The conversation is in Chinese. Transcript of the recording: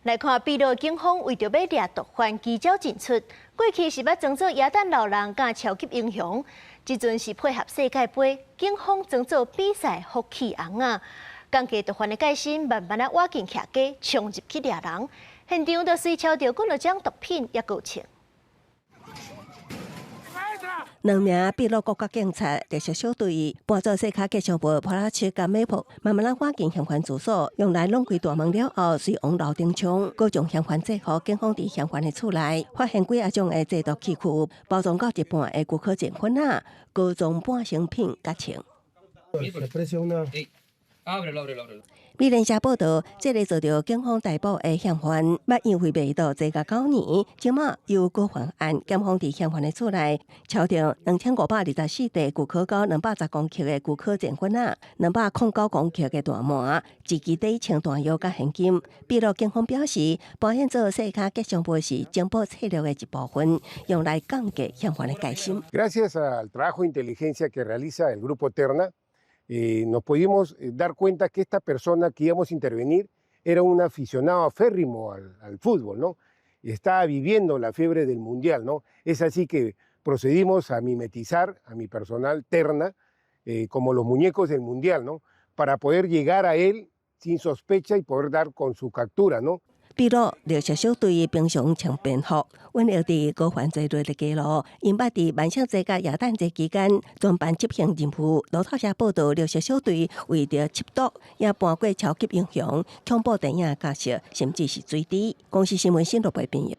來看秘魯警方為着要掠毒販機招進出，過去是要裝作耶誕老人甲超級英雄，這陣是配合世界杯，警方裝作比賽福氣翁啊。講價毒販的戒心慢慢啊挖進客家，衝入去掠人，現場就隨抄到幾多種毒品也夠稱。兩名秘魯國家警察特殊小隊搬走細卡吉祥物普拉切甲美婆，慢慢挖進嫌犯住所，用來弄開大門了後，隨往樓頂衝，各將嫌犯制服。警方佇嫌犯的厝內發現幾啊種的製毒器具，包裝到一半的古柯鹼粉啊，各種半成品甲稱。美聯社報道，這個遭到警方逮捕的嫌犯，捌因為賣毒坐個9年，今麥又過犯案。警方佇嫌犯的厝內抄到2524塊古柯膏210公克的古柯鹼粉啊，209公克的大麻，一支底稱彈藥甲現金。秘魯警方表示，保險做細卡吉祥物是情報策略的一部分，用來降低嫌犯的戒心。Gracias al trabajo de inteligencia que realiza el grupo Terna, nos pudimos dar cuenta que esta persona que íbamos a intervenir era un aficionado aférrimo al fútbol, ¿no? Y estaba viviendo la fiebre del mundial, ¿no? Es así que procedimos a mimetizar a mi personal Terna como los muñecos del mundial, ¿no? Para poder llegar a él sin sospecha y poder dar con su captura, ¿no? 秘魯特殊小隊平常穿便服，穩了佇高犯罪率的記錄，因捌佇萬聖節甲耶誕節期間專辦執行任務。路透社報道，特殊小隊為着緝毒，也搬過超級英雄、恐怖電影角色，甚至是水滴。公視新聞新聞部編譯。